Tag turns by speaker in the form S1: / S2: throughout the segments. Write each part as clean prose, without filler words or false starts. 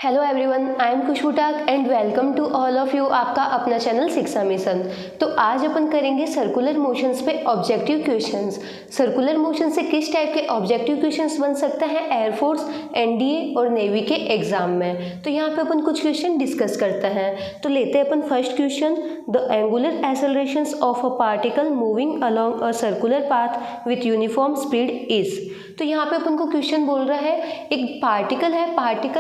S1: Hello everyone, I am Khushboo Tak and welcome to all of you आपका अपना channel Shiksha mission. तो आज अपन करेंगे सर्कुलर मोशंस पे ऑब्जेक्टिव क्वेश्चंस। सर्कुलर मोशन से किस टाइप के ऑब्जेक्टिव क्वेश्चंस बन सकते हैं एयरफोर्स, एनडीए और नेवी के एग्जाम में। तो यहाँ पे अपन कुछ क्वेश्चन डिस्कस करते हैं। तो लेते हैं अपन first question, the angular accelerations of a particle moving along a circular path with uniform speed is. तो यहाँ पे अपन को क्वेश्चन बोल रहा है एक पार्टिकल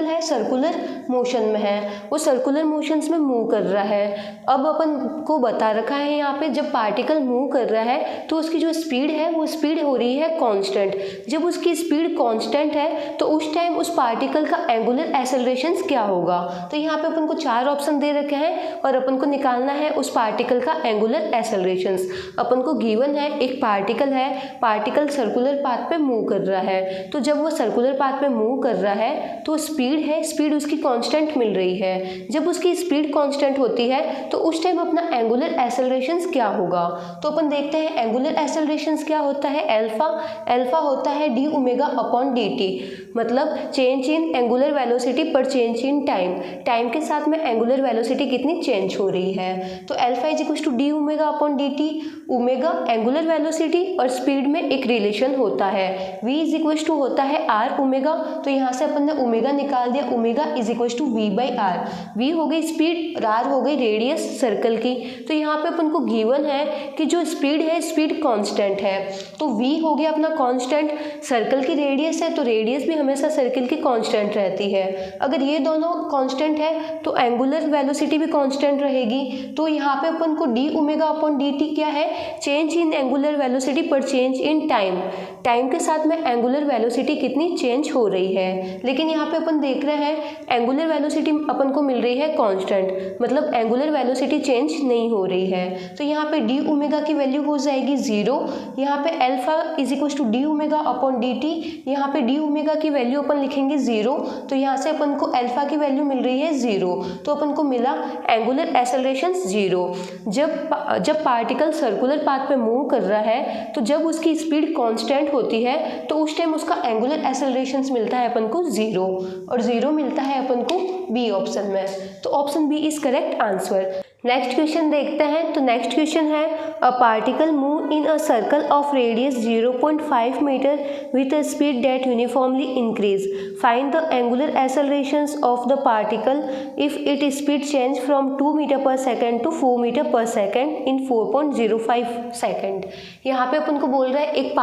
S1: है सर्कुलर मोशन में है, वो सर्कुलर मोशंस में मूव कर रहा है। अब अपन को बता रखा है यहाँ पे जब पार्टिकल मूव कर रहा है तो उसकी जो स्पीड है वो स्पीड हो रही है कांस्टेंट। जब उसकी स्पीड कांस्टेंट है तो उस टाइम उस पार्टिकल का एंगुलर एक्सेलरेशंस क्या होगा। तो यहाँ पे अपन को चार ऑप्शन दे रखे हैं और अपन को निकालना है उस पार्टिकल का एंगुलर एक्सेलरेशंस। अपन को गिवन है एक पार्टिकल सर्कुलर पाथ पे मूव कर रहा है। तो जब वो सर्कुलर पाथ पे मूव कर रहा है तो स्पीड उसकी कांस्टेंट मिल रही है। जब उसकी स्पीड कांस्टेंट होती है तो उस टाइम अपना एंगुलर एक्सेलरेशंस क्या होगा। तो अपन देखते हैं एंगुलर एक्सेलरेशंस क्या होता है। अल्फा होता है D omega upon d T, मतलब चेंज इन एंगुलर वेलोसिटी पर चेंज इन टाइम के साथ में एंगुलर वेलोसिटी कितनी चेंज हो रही है। तो alpha is equal to d omega upon d t. Omega angular velocity और स्पीड में एक रिलेशन होता है। v इज इक्वल टू होता है आर ओमेगा। तो यहाँ से अपन ने ओमेगा निकाल दिया, omega is equal to v by r. V हो गई स्पीड और आर हो गई रेडियस सर्कल की। तो यहाँ पे अपन को गिवन है कि जो स्पीड है स्पीड कांस्टेंट है, तो v हो गया अपना कांस्टेंट। सर्कल की रेडियस है तो रेडियस भी हमेशा सर्कल की कांस्टेंट रहती है। अगर ये दोनों कांस्टेंट है तो एंगुलर वेलोसिटी भी कांस्टेंट रहेगी। तो यहाँ पे अपन को D omega upon d T क्या है, चेंज इन एंगुलर वेलोसिटी पर चेंज इन टाइम के साथ में एंगुलर वेलोसिटी कितनी चेंज हो रही है। लेकिन यहाँ पे अपन देख रहे हैं एंगुलर वेलोसिटी अपन को मिल रही है कांस्टेंट, मतलब एंगुलर वेलोसिटी चेंज नहीं हो रही है। तो यहाँ पे डी ओमेगा की वैल्यू हो जाएगी 0। यहाँ पे alpha is equal to d omega upon d t. यहाँ पे डी ओमेगा की वैल्यू अपन लिखेंगे 0, तो यहाँ से अपन को अल्फा की वैल्यू मिल रही है 0। तो अपन को मिला एंगुलर एक्सेलरेशन 0। जब पार्टिकल सर्कुलर पाथ पे मूव कर रहा है तो जब उसकी स्पीड कांस्टेंट होती है तो उस टाइम उसका एंगुलर एक्सेलरेशन मिलता है अपन को 0, और 0 मिलता है अपन को बी ऑप्शन में। तो option B is correct answer. Next question देखते हैं। तो नेक्स्ट क्वेश्चन है a particle move in a circle of radius 0.5 metre with a speed that uniformly increase. Find the angular accelerations of the particle if it speed change from 2 metre per second to 4 metre per second in 4.05 second. यहाँ पे अपन को बोल रहा है एक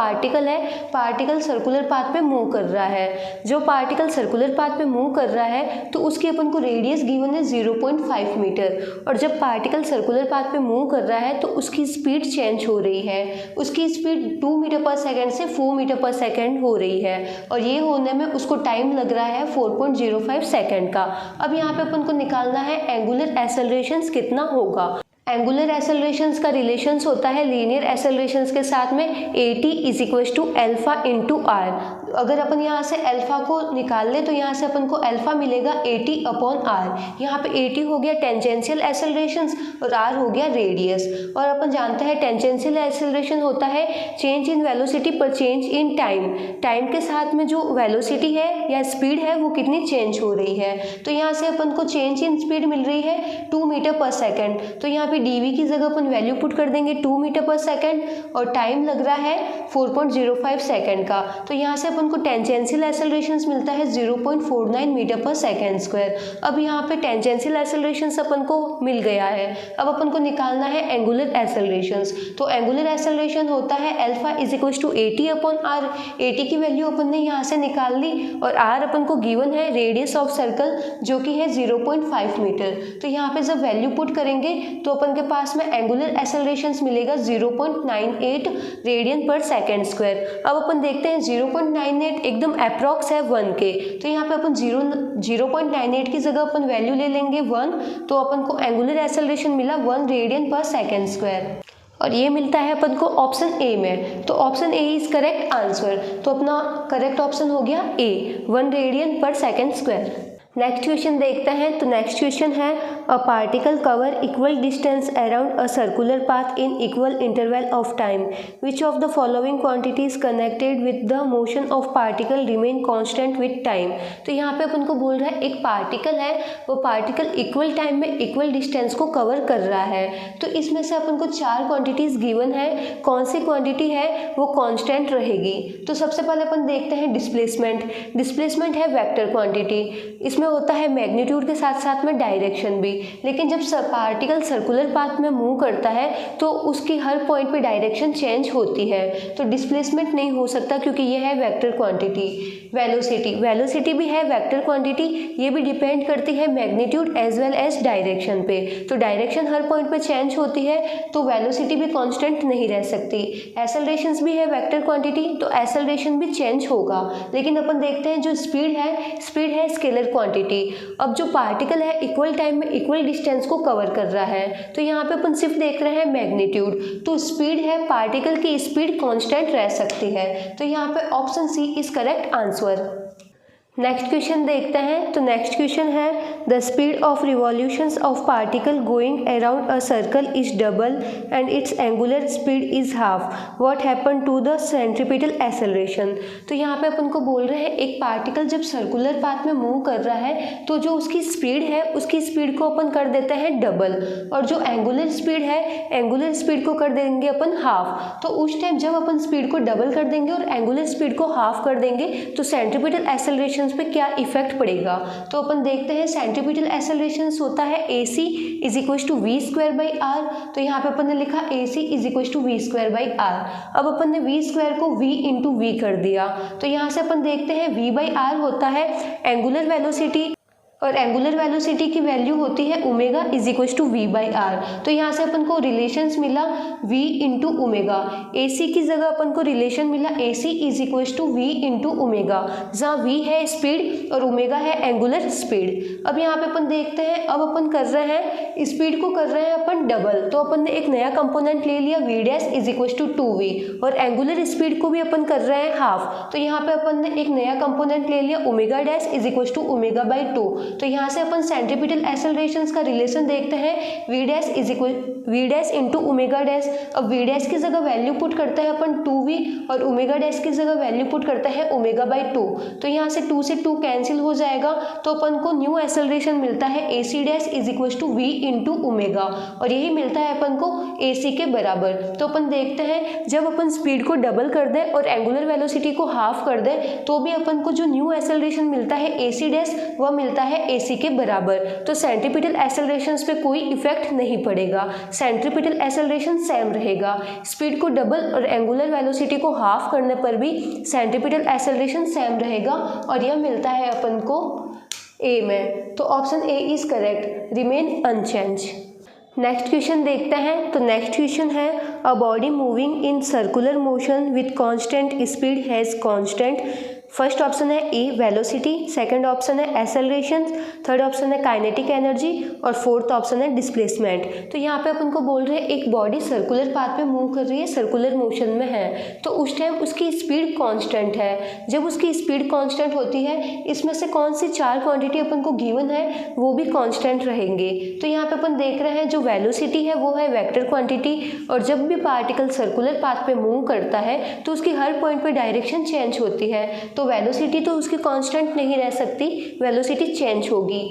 S1: particle circular path पे move कर रहा है। जो पार्टिकल सर्कुलर पाथ पे मूव कर रहा है तो उसकी अपन को रेडियस गिवन है 0.5 मीटर, और जब पार्टिकल सर्कुलर पाथ पे मूव कर रहा है तो उसकी स्पीड चेंज हो रही है। उसकी स्पीड 2 मीटर पर सेकेंड से 4 मीटर पर सेकेंड हो रही है, और ये होने में उसको टाइम लग रहा है 4.05 सेकेंड का। अब यहाँ पे अपन को निकालना है एंगुलर एक्सेलरेशंस कितना होगा। एंगुलर एक्सेलरेशंस का रिलेशंस होता है लीनियर एक्सेलरेशंस के साथ में AT is equal to alpha into r. अगर अपन यहाँ से अल्फा को निकाल ले तो यहाँ से अपन को अल्फा मिलेगा AT अपॉन आर। यहाँ पे AT हो गया टेंजेंशियल एक्सेलरेशंस और आर हो गया रेडियस। और अपन जानते हैं टेंजेंशियल एक्सेलरेशन होता है चेंज इन वेलोसिटी पर चेंज इन टाइम के साथ में जो वेलोसिटी है या स्पीड है वो कितनी चेंज हो रही है। तो यहाँ से अपन को चेंज इन स्पीड मिल रही है 2 मीटर पर सेकेंड। तो यहाँ पे dv की जगह अपन वैल्यू पुट कर देंगे 2 मीटर पर सेकेंड, और टाइम लग रहा है 4.05 सेकेंड का। तो यहाँ से अपन को टेंजेंशियल एक्सेलरेशंस मिलता है 0.49 मीटर पर सेकेंड स्क्वायर। अब यहाँ पे टेंजेंशियल एक्सेलरेशंस अपन को मिल गया है। अब अपन को निकालना है एंगुलर एक्सेलरेशंस। तो एंगुलर एक्सेलरेशन होता है alpha is equal to AT upon r. AT की वैल्यू अपन ने यहाँ से निकाल ली, और आर अपन को गिवन है रेडियस ऑफ सर्कल जो कि है 0.5 मीटर। तो यहाँ पे जब वैल्यू पुट करेंगे तो अपन के पास में एंगुलर एक्सेलरेशंस मिलेगा 0.98 रेडियन पर सेकेंड स्क्वायर। अब अपन देखते हैं 0.98 एकदम अप्रॉक्स है 1 के, तो यहाँ पे अपन 0.98 की जगह अपन वैल्यू ले लेंगे 1, तो अपन को एंगुलर एक्सेलरेशन मिला 1 रेडियन पर सेकेंड स्क्वायर, और ये मिलता है अपन को ऑप्शन ए में। तो option A is correct answer. तो अपना करेक्ट ऑप्शन हो गया ए, 1 रेडियन पर सेकेंड स्क्वायर। नेक्स्ट क्वेश्चन देखते हैं। तो नेक्स्ट क्वेश्चन है a particle cover equal distance around a circular path in equal interval of time, which of the following quantities connected with the motion of particle remain constant with time. तो यहाँ पे अपन को बोल रहा है एक पार्टिकल है, वो पार्टिकल इक्वल टाइम में इक्वल डिस्टेंस को कवर कर रहा है। तो इसमें से अपन को 4 क्वांटिटीज गिवन है, कौन सी क्वांटिटी है वो कांस्टेंट रहेगी। तो सबसे पहले अपन देखते हैं डिस्प्लेसमेंट। डिस्प्लेसमेंट है वेक्टर क्वांटिटी, इसमें होता है मैग्नीट्यूड के साथ साथ में डायरेक्शन भी। लेकिन जब पार्टिकल सर्कुलर पाथ में मूव करता है तो उसकी हर पॉइंट पे डायरेक्शन चेंज होती है, तो डिस्प्लेसमेंट नहीं हो सकता क्योंकि ये है वेक्टर क्वांटिटी। वेलोसिटी, वेलोसिटी भी है वेक्टर क्वांटिटी, ये भी डिपेंड करती है magnitude as well as direction पे। तो डायरेक्शन हर पॉइंट पे चेंज होती है तो वेलोसिटी भी कांस्टेंट नहीं रह सकती। एक्सेलरेशन भी है वेक्टर क्वांटिटी, तो एक्सेलरेशन भी चेंज होगा। लेकिन अपन देखते हैं जो स्पीड है स्केलर क्वांटिटी। अब जो पार्टिकल है इक्वल टाइम में इक्वल डिस्टेंस को कवर कर रहा है, तो यहाँ पे अपन सिर्फ देख रहे हैं मैग्नीट्यूड। तो स्पीड है, पार्टिकल की स्पीड कांस्टेंट रह सकती है। तो यहाँ पे option C is correct answer. Next question देखते हैं। तो नेक्स्ट क्वेश्चन है the speed of revolutions of particle going around a circle is double and its angular speed is half, what happen to the centripetal acceleration. तो यहाँ पे अपन को बोल रहे हैं एक पार्टिकल जब सर्कुलर पाथ में मूव कर रहा है तो जो उसकी स्पीड है उसकी स्पीड को अपन कर देते हैं डबल, और जो एंगुलर स्पीड है एंगुलर स्पीड को कर देंगे अपन हाफ। तो उस टाइम जब अपन स्पीड को डबल कर देंगे और एंगुलर स्पीड को हाफ कर देंगे तो सेंट्रीपिटल एक्सेलरेशन पे क्या इफेक्ट पड़ेगा। तो अपन देखते हैं सेंट्रीपिटल एक्सेलरेशन होता है AC is equal to v square by r. तो यहाँ पे अपन ने लिखा AC is equal to v square by r. अब अपन ने वी स्क्वायर को V इंटू वी कर दिया, तो यहाँ से अपन देखते हैं V बाई आर होता है एंगुलर वेलोसिटी, और एंगुलर वेलोसिटी की वैल्यू होती है omega is equal to v by r. तो यहाँ से अपन को रिलेशंस मिला v इंटू ओमेगा। AC की जगह अपन को रिलेशन मिला AC is equal to v into omega, जहाँ v है स्पीड और ओमेगा है एंगुलर स्पीड। अब यहाँ पे अपन देखते हैं, अब अपन कर रहे हैं स्पीड को कर रहे हैं अपन डबल, तो अपन ने एक नया कंपोनेंट ले लिया v dash is equal to 2v, और एंगुलर स्पीड को भी अपन कर रहे हैं हाफ। तो यहाँ पे अपन ने एक नया कंपोनेंट ले लिया omega dash is equal to omega by 2। तो यहाँ से अपन सेंट्रीपिटल एक्सेलरेशंस का रिलेशन देखते हैं v dash is equal v dash into omega dash. अब v डैश की जगह वैल्यू पुट करते हैं अपन 2v, और ओमेगा डैश की जगह वैल्यू पुट करते हैं ओमेगा बाई 2। तो यहाँ से 2 से 2 कैंसिल हो जाएगा, तो अपन को न्यू एक्सेलरेशन मिलता है AC dash is equal to v into omega, और यही मिलता है अपन को AC के बराबर। तो अपन देखते हैं जब अपन स्पीड को डबल कर दें और एंगुलर वेलोसिटी को हाफ कर दें तो भी अपन को जो न्यू एक्सेलरेशन मिलता है AC डैश वह मिलता है AC के बराबर। तो सेंट्रीपिटल एक्सेलरेशंस पे कोई इफेक्ट नहीं पड़ेगा, सेंट्रीपिटल एक्सेलरेशन सेम रहेगा। स्पीड को डबल और एंगुलर वेलोसिटी को हाफ करने पर भी सेंट्रीपिटल एक्सेलरेशन सेम रहेगा, और यह मिलता है अपन को A में। तो option A is correct, remain unchange. Next question देखते हैं। तो नेक्स्ट क्वेश्चन है a body moving in circular motion with constant speed has constant. First option है ए वेलोसिटी, सेकंड ऑप्शन है एक्सेलरेशन, थर्ड ऑप्शन है kinetic energy, और fourth option है displacement. तो यहाँ पे अपन को बोल रहे हैं एक बॉडी सर्कुलर पाथ पे मूव कर रही है, सर्कुलर मोशन में है, तो उस टाइम उसकी स्पीड कांस्टेंट है। जब उसकी स्पीड कांस्टेंट होती है, इसमें से कौन सी 4 क्वांटिटी अपन को गिवन है वो भी कांस्टेंट रहेंगे। तो यहाँ पे अपन देख रहे हैं जो वेलोसिटी है वो है वेक्टर क्वांटिटी, और जब भी पार्टिकल सर्कुलर पाथ पे मूव करता है तो उसकी हर पॉइंट पे डायरेक्शन चेंज होती है, तो वेलोसिटी तो उसकी कांस्टेंट नहीं रह सकती, वेलोसिटी चेंज होगी।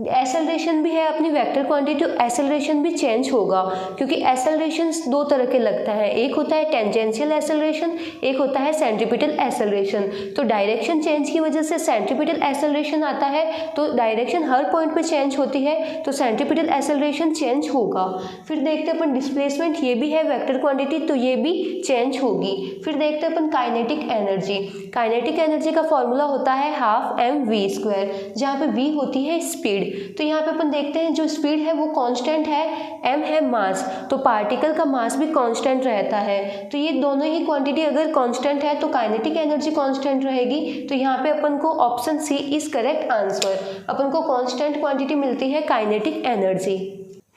S1: एक्सेलरेशन भी है अपनी वेक्टर क्वांटिटी, एक्सेलरेशन भी चेंज होगा, क्योंकि एक्सेलरेशन 2 तरह के लगता है, एक होता है टेंजेंशियल एक्सेलरेशन, एक होता है सेंट्रीपिटल एक्सेलरेशन। तो डायरेक्शन चेंज की वजह से सेंट्रीपिटल एक्सेलरेशन आता है, तो डायरेक्शन हर पॉइंट पे चेंज होती है तो सेंट्रीपिटल एक्सेलरेशन चेंज होगा। फिर देखते हैं अपन डिस्प्लेसमेंट, ये भी है वेक्टर क्वांटिटी तो ये भी चेंज होगी। फिर देखते हैं अपन काइनेटिक एनर्जी। काइनेटिक एनर्जी का फॉर्मूला होता है हाफ mv², जहाँ पे v होती है स्पीड। तो यहाँ पे अपन देखते हैं जो स्पीड है वो कांस्टेंट है, m है मास, तो पार्टिकल का मास भी कांस्टेंट रहता है। तो ये दोनों ही क्वांटिटी अगर कांस्टेंट है तो काइनेटिक एनर्जी कांस्टेंट रहेगी। तो यहाँ पे अपन को option C is correct answer, अपन को कांस्टेंट क्वांटिटी मिलती है काइनेटिक एनर्जी।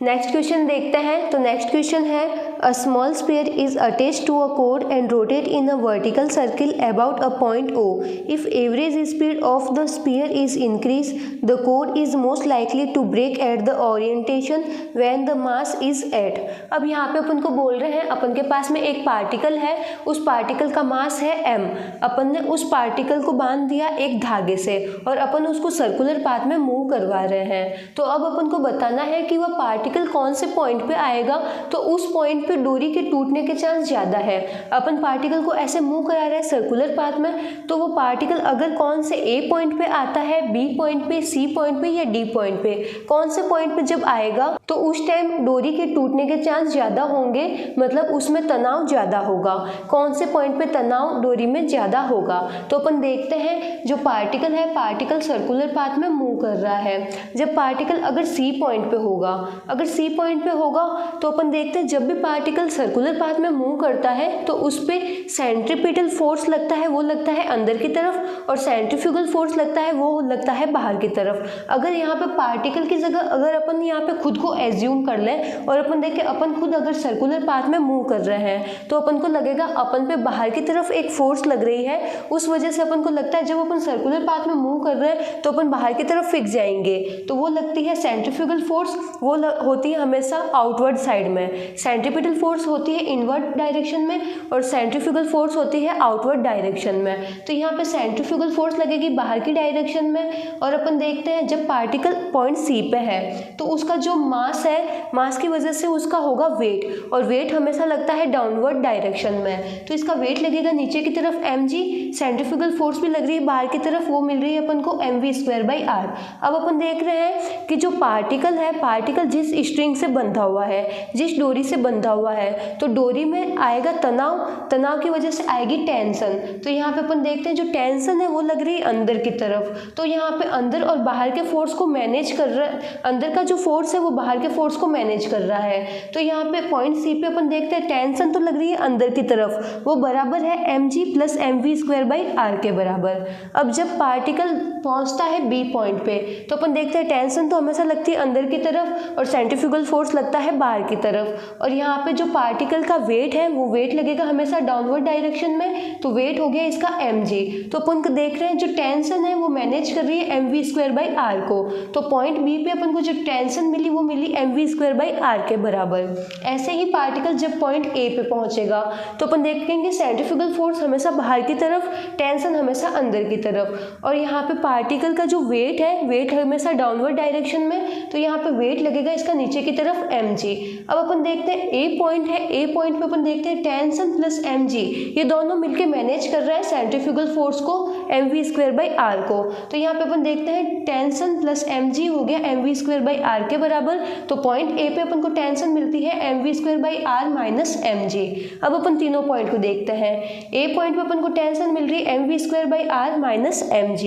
S1: नेक्स्ट क्वेश्चन देखते हैं। तो नेक्स्ट क्वेश्चन है a small sphere is attached to a cord and rotate in a vertical circle about a point O. If average speed of the sphere is increase the cord is most likely to break at the orientation when the mass is at. अब यहाँ पे अपन को बोल रहे हैं अपन के पास में एक पार्टिकल है, उस पार्टिकल का मास है m। अपन ने उस पार्टिकल को बांध दिया एक धागे से और अपन उसको सर्कुलर पाथ में मूव करवा रहे हैं। तो अब अपन को बताना है कि वह पार्टिकल कौन से पॉइंट पे आएगा, तो उस पॉइंट पे डोरी के टूटने के चांस ज़्यादा है। अपन पार्टिकल को ऐसे मूव करा रहे हैं सर्कुलर पाथ में, तो वो पार्टिकल अगर कौन से A पॉइंट पे आता है, B पॉइंट पे, C पॉइंट पे या D पॉइंट पे, कौन से पॉइंट पे जब आएगा तो उस टाइम डोरी के टूटने के चांस ज़्यादा होंगे, मतलब उसमें तनाव ज़्यादा होगा। कौन से पॉइंट पे तनाव डोरी में ज़्यादा होगा, तो अपन देखते हैं जो पार्टिकल है, पार्टिकल सर्कुलर पाथ में मूव कर रहा है। जब पार्टिकल अगर C पॉइंट पे होगा, अगर C पॉइंट पे होगा तो अपन देखते हैं जब भी पार्टिकल सर्कुलर पाथ में मूव करता है तो उस पे सेंट्रीपिटल फोर्स लगता है, वो लगता है अंदर की तरफ, और सेंट्रीफ्यूगल फोर्स लगता है, वो लगता है बाहर की तरफ। अगर यहाँ पे पार्टिकल की जगह अगर अपन यहाँ पे खुद को एज्यूम कर लें और अपन देखें अपन खुद अगर सर्कुलर पाथ में मूव कर रहे हैं तो अपन को लगेगा अपन पे बाहर की तरफ एक फोर्स लग रही है, उस वजह से अपन को लगता है जब अपन सर्कुलर पाथ में मूव कर रहे हैं तो अपन बाहर की तरफ फिक्स जाएंगे, तो वो लगती है सेंट्रीफ्यूगल फोर्स, वो होती है हमेशा आउटवर्ड साइड में। सेंट्रीपिटल फोर्स होती है इनवर्ड डायरेक्शन में और सेंट्रीफ्यूगल फोर्स होती है आउटवर्ड डायरेक्शन में। तो यहाँ पे सेंट्रीफ्यूगल फोर्स लगेगी बाहर की डायरेक्शन में। और अपन देखते हैं जब पार्टिकल पॉइंट C पे है तो उसका जो मास है, मास की वजह से उसका होगा वेट, और वेट हमेशा लगता है डाउनवर्ड डायरेक्शन में, तो इसका वेट लगेगा नीचे की तरफ mg। सेंट्रीफ्यूगल फोर्स भी लग रही है बाहर की तरफ, वो मिल रही है अपन को mv²/r। अब अपन देख रहे हैं कि जो पार्टिकल है, पार्टिकल जिस स्ट्रिंग से बंधा हुआ है, जिस डोरी से बंधा हुआ है, तो डोरी में आएगा तनाव, तनाव की वजह से आएगी टेंशन। तो यहाँ पे अपन देखते हैं जो टेंशन है वो लग रही है अंदर की तरफ, तो यहाँ पे अंदर और बाहर के फोर्स को मैनेज कर रहा है, अंदर का जो फोर्स है वो बाहर के फोर्स को मैनेज कर रहा है। तो यहाँ पे पॉइंट C पे अपन देखते हैं टेंशन तो लग रही है अंदर की तरफ, वो बराबर है mg + mv²/r के बराबर। अब जब पार्टिकल पहुँचता है B पॉइंट पे तो अपन देखते हैं टेंशन तो हमेशा लगती है अंदर की तरफ और सेंट्रीफ्यूगल फोर्स लगता है बाहर की तरफ, और यहाँ पे जो पार्टिकल का वेट है वो वेट लगेगा हमेशा डाउनवर्ड डायरेक्शन में, तो वेट हो गया इसका mg। तो अपन को देख रहे हैं जो टेंशन है वो मैनेज कर रही है mv²/r को, तो पॉइंट B पे अपन को जो टेंशन मिली वो मिली mv²/r के बराबर। ऐसे ही पार्टिकल जब पॉइंट A पे पहुंचेगा तो अपन देखेंगे सेंट्रीफ्यूगल फोर्स हमेशा बाहर की तरफ, टेंशन हमेशा अंदर की तरफ, और यहाँ पे पार्टिकल का जो वेट है, वेट हमेशा डाउनवर्ड डायरेक्शन में, तो यहाँ पे वेट लगेगा इसका नीचे की तरफ mg। अब अपन देखते हैं A पॉइंट है, A पॉइंट पे अपन देखते हैं टेंशन प्लस mg ये दोनों मिलके मैनेज कर रहा है सेंट्रीफ्यूगल फोर्स को mv²/r को, तो यहाँ पे अपन देखते हैं टेंशन प्लस mg हो गया mv²/r के बराबर। तो पॉइंट A पे अपन को टेंशन मिलती है mv²/r माइनस mg। अब अपन तीनों पॉइंट को देखते हैं। A पॉइंट पे अपन को टेंशन मिल रही है mv²/r minus mg,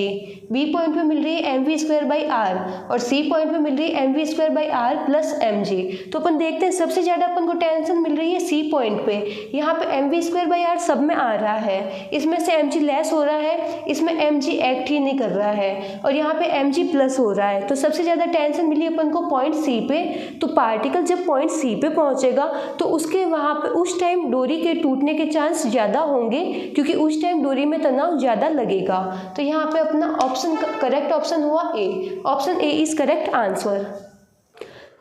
S1: B point पे मिल रही है mv²/r और C पॉइंट पे मिल रही है mv²/r प्लस mg। तो अपन देखते हैं सबसे ज़्यादा अपन को टेंशन मिल रही है C पॉइंट पे, यहाँ पे mv²/r सब में आ रहा है, इसमें से mg लेस हो रहा है, इसमें mg एक्ट ही नहीं कर रहा है, और यहाँ पे mg प्लस हो रहा है, तो सबसे ज़्यादा टेंशन मिली अपन को पॉइंट C पे। तो पार्टिकल जब पॉइंट C पे पहुँचेगा तो उसके वहाँ पे उस टाइम डोरी के टूटने के चांस ज़्यादा होंगे, क्योंकि उस टाइम डोरी में तनाव ज़्यादा लगेगा। तो यहाँ पे अपना ऑप्शन करेक्ट ऑप्शन हुआ A, option A is correct answer.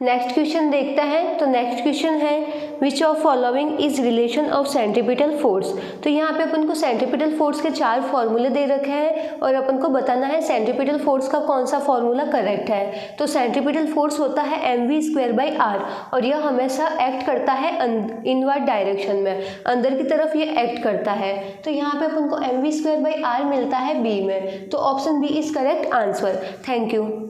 S1: Next question देखते हैं। तो नेक्स्ट क्वेश्चन है which of following is relation of centripetal force. तो यहाँ पे अपन को सेंट्रीपिटल फोर्स के 4 फॉर्मूले दे रखे हैं और अपन को बताना है सेंट्रीपिटल फोर्स का कौन सा फॉर्मूला करेक्ट है। तो सेंट्रीपिटल फोर्स होता है mv²/r और यह हमेशा एक्ट करता है इनवर्ड डायरेक्शन में, अंदर की तरफ ये एक्ट करता है। तो यहाँ पे अपन को mv²/r मिलता है B में, तो option B is correct answer. Thank you.